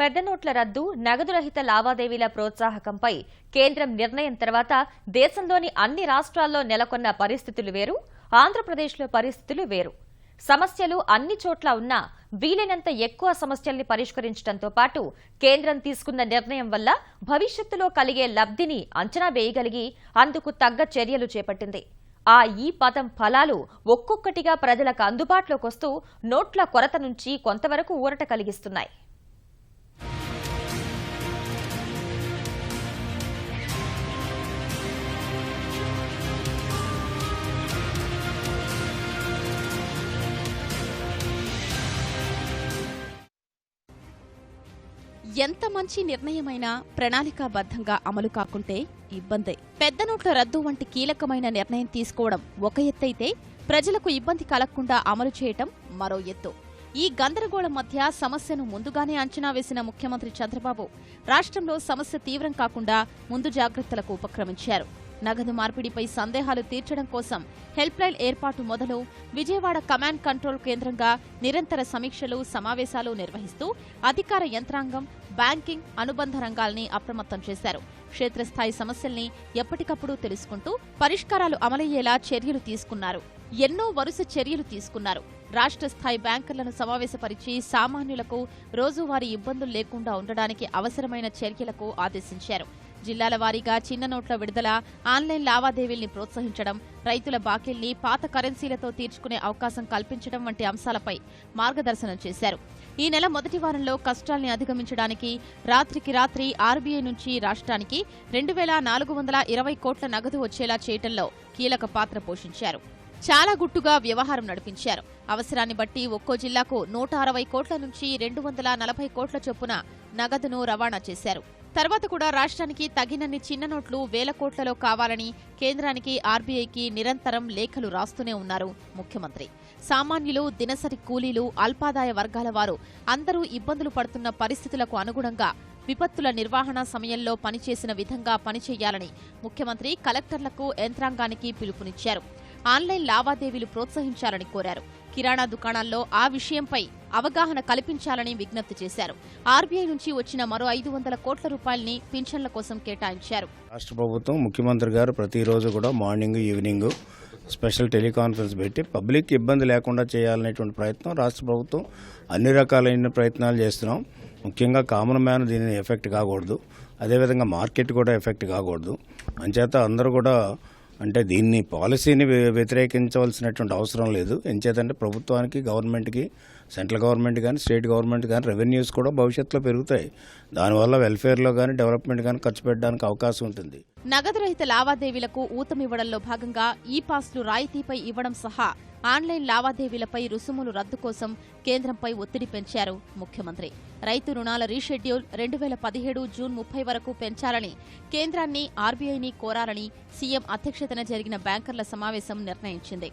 పెద్ద నోట్ల రద్దు, నగదు రహిత లావాదేవీల ప్రోత్సాహకంపై కేంద్రం నిర్ణయం తర్వాత దేశంలోని అన్ని రాష్ట్రాల్లో నెలకొన్న పరిస్థితులు వేరు, ఆంధ్రప్రదేశ్లో పరిస్థితులు వేరు. సమస్యలు అన్ని చోట్ల ఉన్నా వీలైనంత ఎక్కువ సమస్యల్ని పరిష్కరించడంతో పాటు కేంద్రం తీసుకున్న నిర్ణయం వల్ల భవిష్యత్తులో కలిగే లబ్ధిని అంచనా వేయగలిగి అందుకు తగ్గ చర్యలు చేపట్టింది. ఈ పథం ఫలాలు ఒక్కొక్కటిగా ప్రజలకు అందుబాటులోకి వస్తూ నోట్ల కొరత నుంచి కొంతవరకు ఊరట కలిగిస్తున్నాయి. ఎంత మంచి నిర్ణయమైనా ప్రణాళికాబద్ధంగా అమలు కాకుంటే ఇబ్బందే. పెద్ద నోట్ల రద్దు వంటి కీలకమైన నిర్ణయం తీసుకోవడం ఒక ఎత్తైతే, ప్రజలకు ఇబ్బంది కలగకుండా అమలు చేయటం మరో ఎత్తు. ఈ గందరగోళం మధ్య సమస్యను ముందుగానే అంచనా వేసిన ముఖ్యమంత్రి చంద్రబాబు రాష్ట్రంలో సమస్య తీవ్రం కాకుండా ముందు జాగ్రత్తలకు ఉపక్రమించారు. నగదు మార్పిడిపై సందేహాలు తీర్చడం కోసం హెల్ప్ లైన్ ఏర్పాటు మొదలు విజయవాడ కమాండ్ కంట్రోల్ కేంద్రంగా నిరంతర సమీక్షలు, సమావేశాలు నిర్వహిస్తూ అధికార యంత్రాంగం, బ్యాంకింగ్, అనుబంధ రంగాల్ని అప్రమత్తం చేశారు. క్షేత్రస్థాయి సమస్యల్ని ఎప్పటికప్పుడు తెలుసుకుంటూ పరిష్కారాలు అమలయ్యేలా చర్యలు తీసుకున్నారు. ఎన్నో వరుస చర్యలు తీసుకున్నారు. రాష్ట్ర స్థాయి బ్యాంకర్లను సమావేశపరిచి సామాన్యులకు రోజువారీ ఇబ్బందులు లేకుండా ఉండడానికి అవసరమైన చర్యలకు ఆదేశించారు. జిల్లాల వారీగా చిన్న నోట్ల విడుదల, ఆన్లైన్ లావాదేవీల్ని ప్రోత్సహించడం, రైతుల బాకీల్ని పాత కరెన్సీలతో తీర్చుకునే అవకాశం కల్పించడం వంటి అంశాలపై మార్గదర్శనం చేశారు. ఈ నెల మొదటి వారంలో కష్టాల్ని అధిగమించడానికి రాత్రికి రాత్రి ఆర్బీఐ నుంచి రాష్ట్రానికి 2,420 కోట్ల నగదు వచ్చేలా చేయటంలో కీలక పాత్ర పోషించారు. చాలా గుట్టుగా వ్యవహారం నడిపించారు. అవసరాన్ని బట్టి ఒక్కో జిల్లాకు 160 కోట్ల నుంచి 240 కోట్ల చొప్పున నగదును రవాణా చేశారు. తర్వాత కూడా రాష్ట్రానికి తగినన్ని చిన్న నోట్లు 1000 కోట్లలో కావాలని కేంద్రానికి, ఆర్బీఐకి నిరంతరం లేఖలు రాస్తూనే ఉన్నారు ముఖ్యమంత్రి. సామాన్యులు, దినసరి కూలీలు, అల్పాదాయ వర్గాల వారు అందరూ ఇబ్బందులు పడుతున్న పరిస్థితులకు అనుగుణంగా విపత్తుల నిర్వహణ సమయంలో పనిచేసిన విధంగా పనిచేయాలని ముఖ్యమంత్రి కలెక్టర్లకు, యంత్రాంగానికి పిలుపునిచ్చారు. ఆన్లైన్ లావాదేవీలు ప్రోత్సహించాలని కోరారు. కిరాణా దుకాణాల్లో ఆ విషయంపై అవగాహన కల్పించాలని విజ్ఞప్తి చేశారు. ఆర్బీఐ నుంచి వచ్చిన మరో 500 కోట్ల రూపాయలని పింఛన్ల కోసం కేటాయించారు. రాష్ట్ర ప్రభుత్వం, ముఖ్యమంత్రి గారు ప్రతిరోజు కూడా మార్నింగ్, ఈవినింగ్ స్పెషల్ టెలికాన్ఫరెన్స్ పెట్టి పబ్లిక్ ఇబ్బంది లేకుండా చేయాలనేటువంటి ప్రయత్నం రాష్ట్ర ప్రభుత్వం అన్ని రకాలైన ప్రయత్నాలు చేస్తున్నాం. ముఖ్యంగా కామన్ మ్యాన్ దీనిని ఎఫెక్ట్ కాకూడదు, అదేవిధంగా మార్కెట్ కూడా ఎఫెక్ట్ కాకూడదు. అంచేత అందరూ కూడా దీన్ని పాలసీని వ్యతిరేకించవలసినటువంటి అవసరం లేదు. ఎంచేతంటే ప్రభుత్వానికి, గవర్నమెంట్కి, సెంట్రల్ గవర్నమెంట్ కానీ, స్టేట్ గవర్నమెంట్ కానీ రెవెన్యూస్ కూడా భవిష్యత్తులో పెరుగుతాయి. దానివల్ల వెల్ఫేర్లో కానీ, డెవలప్మెంట్ కానీ ఖర్చు పెట్టడానికి అవకాశం ఉంటుంది. నగదు రహిత లావాదేవీలకు ఊతమివ్వడంలో భాగంగా ఈ పాస్లు రాయితీపై ఇవ్వడం సహా ఆన్లైన్ లావాదేవీలపై రుసుములు రద్దు కోసం కేంద్రంపై ఒత్తిడి పెంచారు ముఖ్యమంత్రి. రైతు రుణాల రీషెడ్యూల్ 2017 జూన్ 30 వరకు పెంచాలని కేంద్రాన్ని, ఆర్బీఐని కోరాలని సీఎం అధ్యక్షతన జరిగిన బ్యాంకర్ల సమావేశం నిర్ణయించింది.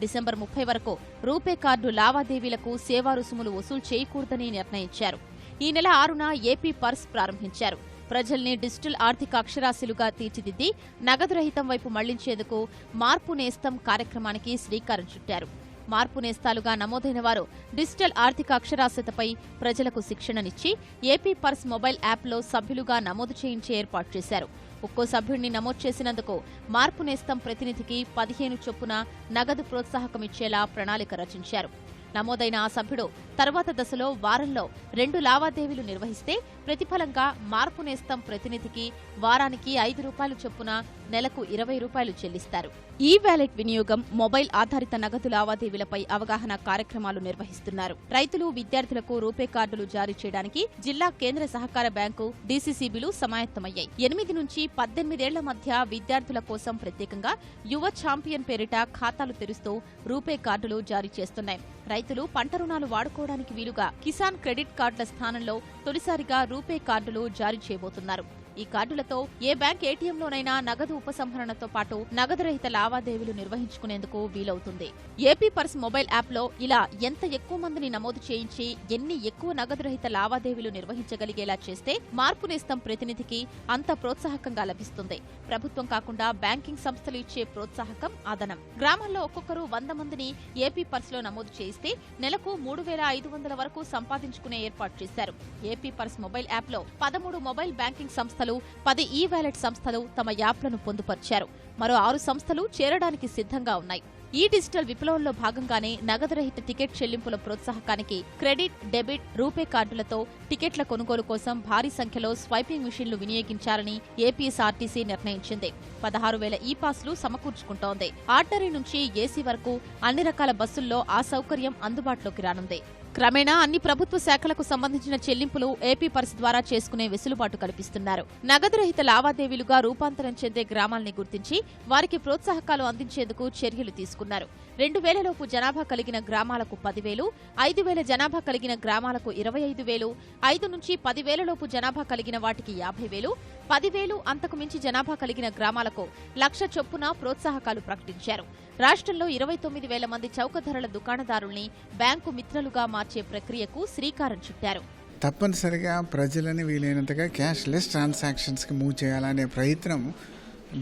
డిసెంబర్ 30 వరకు రూపే కార్డు లావాదేవీలకు సేవా రుసుములు వసూలు చేయకూడదని నిర్ణయించారు. ఈ నెల 6న ఏపీ పర్స్ ప్రారంభించారు. ప్రజల్ని డిజిటల్ ఆర్థిక అక్షరాస్యులుగా తీర్చిదిద్ది నగదు రహితం వైపు మళ్లించేందుకు మార్పు నేస్తం కార్యక్రమానికి శ్రీకారం చుట్టారు. మార్పు నేస్తాలుగా నమోదైన వారు డిజిటల్ ఆర్థిక అక్షరాస్యతపై ప్రజలకు శిక్షణనిచ్చి ఏపీ పర్స్ మొబైల్ యాప్లో సభ్యులుగా నమోదు చేయించే ఏర్పాటు చేశారు. ఒక్కో సభ్యుడిని నమోదు చేసినందుకు మార్పు నేస్తం ప్రతినిధికి 15 చొప్పున నగదు ప్రోత్సాహకమిచ్చేలా ప్రణాళిక రచించారు. నమోదైన ఆ సభ్యుడు తర్వాత దశలో వారంలో 2 లావాదేవీలు నిర్వహిస్తే ప్రతిఫలంగా మార్పు నేస్తం ప్రతినిధికి వారానికి 5 రూపాయలు చొప్పున నెలకు 20 రూపాయలు చెల్లిస్తారు. ఈ వ్యాలెట్ వినియోగం, మొబైల్ ఆధారిత నగదు లావాదేవీలపై అవగాహన కార్యక్రమాలు నిర్వహిస్తున్నారు. రైతులు, విద్యార్థులకు రూపే కార్డులు జారీ చేయడానికి జిల్లా కేంద్ర సహకార బ్యాంకు, డీసీసీబీలు సమాయత్తమయ్యాయి. 8 నుంచి 18 ఏళ్ల మధ్య విద్యార్థుల కోసం ప్రత్యేకంగా యువ ఛాంపియన్ పేరిట ఖాతాలు తెరుస్తూ రూపే కార్డులు జారీ చేస్తున్నాయి. రైతులు పంట రుణాలు వాడుకోవడానికి వీలుగా కిసాన్ క్రెడిట్ కార్డుల స్థానంలో తొలిసారిగా రూపే కార్డులు జారీ చేయబోతున్నారు. ఈ కార్డులతో ఏ బ్యాంక్ ఏటీఎంలోనైనా నగదు ఉపసంహరణతో పాటు నగదు రహిత లావాదేవీలు నిర్వహించుకునేందుకు వీలవుతుంది. ఏపీ పర్స్ మొబైల్ యాప్లో ఇలా ఎంత ఎక్కువ మందిని నమోదు చేయించి ఎన్ని ఎక్కువ నగదు రహిత లావాదేవీలు నిర్వహించగలిగేలా చేస్తే మార్పు నేస్తం ప్రతినిధికి అంత ప్రోత్సాహకంగా లభిస్తుంది. ప్రభుత్వం కాకుండా బ్యాంకింగ్ సంస్థలు ఇచ్చే ప్రోత్సాహకం అదనం. గ్రామాల్లో ఒక్కొక్కరు 100 మందిని ఏపీ పర్స్ లో నమోదు చేయిస్తే నెలకు 3,500 వరకు సంపాదించుకునే ఏర్పాటు చేశారు. ఏపీ పర్స్ మొబైల్ యాప్లో 13 మొబైల్ బ్యాంకింగ్ సంస్థలు, 10 ఈ-వాలెట్ సంస్థలు తమ యాప్లను పొందుపర్చారు. మరో 6 సంస్థలు చేరడానికి సిద్ధంగా ఉన్నాయి. ఈ డిజిటల్ విప్లవంలో భాగంగానే నగదు రహిత టికెట్ చెల్లింపుల ప్రోత్సాహకానికి క్రెడిట్, డెబిట్, రూపే కార్డులతో టికెట్ల కొనుగోలు కోసం భారీ సంఖ్యలో స్వైపింగ్ మిషన్లు వినియోగించాలని ఏపీఎస్ఆర్టీసీ నిర్ణయించింది. 16,000 ఈ-పాస్లు సమకూర్చుకుంటోంది. ఆర్డినరీ నుంచి ఏసీ వరకు అన్ని రకాల బస్సుల్లో ఆ సౌకర్యం అందుబాటులోకి రానుంది. క్రమేణా అన్ని ప్రభుత్వ శాఖలకు సంబంధించిన చెల్లింపులు ఏపీ పర్స్ ద్వారా చేసుకునే వెసులుబాటు కల్పిస్తున్నారు. నగదు రహిత లావాదేవీలుగా రూపాంతరం చెందే గ్రామాల్ని గుర్తించి వారికి ప్రోత్సాహకాలు అందించేందుకు చర్యలు తీసుకున్నారు. 2,000 లోపు జనాభా కలిగిన గ్రామాలకు 10,000, 5,000 జనాభా కలిగిన గ్రామాలకు 25,000, 5 నుంచి 10,000 లోపు జనాభా కలిగిన వాటికి 50,000, 10,000 అంతకు మించి జనాభా కలిగిన గ్రామాలకు 1,00,000 చొప్పున ప్రోత్సాహకాలు ప్రకటించారు. రాష్ట్రంలో 29,000 మంది చౌక ధరల దుకాణదారుల్ని బ్యాంకు మిత్రులుగా మార్చే ప్రక్రియకు శ్రీకారం చుట్టారు. తప్పనిసరిగా ప్రజలని వీలైనంతగా క్యాష్లెస్ ట్రాన్సాక్షన్స్కి మూవ్ చేయాలనే ప్రయత్నం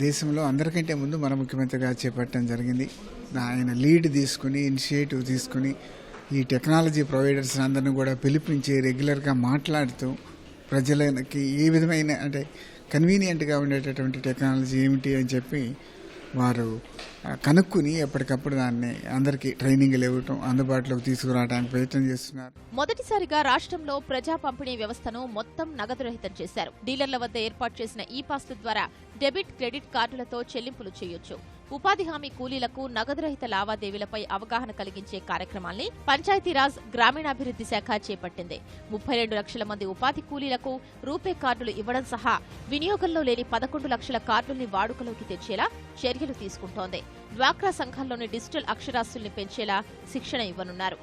దేశంలో అందరికంటే ముందు మన ముఖ్యమంత్రి గారు చేపట్టడం జరిగింది. ఆయన లీడ్ తీసుకుని, ఇనిషియేటివ్ తీసుకుని ఈ టెక్నాలజీ ప్రొవైడర్స్ అందరినీ కూడా పిలిపించి రెగ్యులర్గా మాట్లాడుతూ ప్రజలకి ఏ విధమైన అంటే కన్వీనియంట్గా ఉండేటటువంటి టెక్నాలజీ ఏమిటి అని చెప్పి వారు కనుక్కుని ఎప్పటికప్పుడు దాన్ని అందరికీ ట్రైనింగ్లు ఇవ్వటం, అందుబాటులోకి తీసుకురావడానికి ప్రయత్నం చేస్తున్నారు. మొదటిసారిగా రాష్ట్రంలో ప్రజా పంపిణీ వ్యవస్థను మొత్తం నగదు రహితం చేశారు. డీలర్ల వద్ద ఏర్పాటు చేసిన ఈ-పాస్ల ద్వారా డెబిట్, క్రెడిట్ కార్డులతో చెల్లింపులు చేయొచ్చు. ఉపాధి హామీ కూలీలకు నగదు రహిత లావాదేవీలపై అవగాహన కలిగించే కార్యక్రమాల్ని పంచాయతీరాజ్, గ్రామీణాభివృద్ధి శాఖ చేపట్టింది. 32 లక్షల మంది ఉపాధి కూలీలకు రూపే కార్డులు ఇవ్వడం సహా వినియోగంలో లేని 11 లక్షల కార్డుల్ని వాడుకలోకి తెచ్చేలా చర్యలు తీసుకుంటోంది. డ్వాక్రా సంఘాల్లోని డిజిటల్ అక్షరాస్యుల్ని పెంచేలా శిక్షణ ఇవ్వనున్నారు.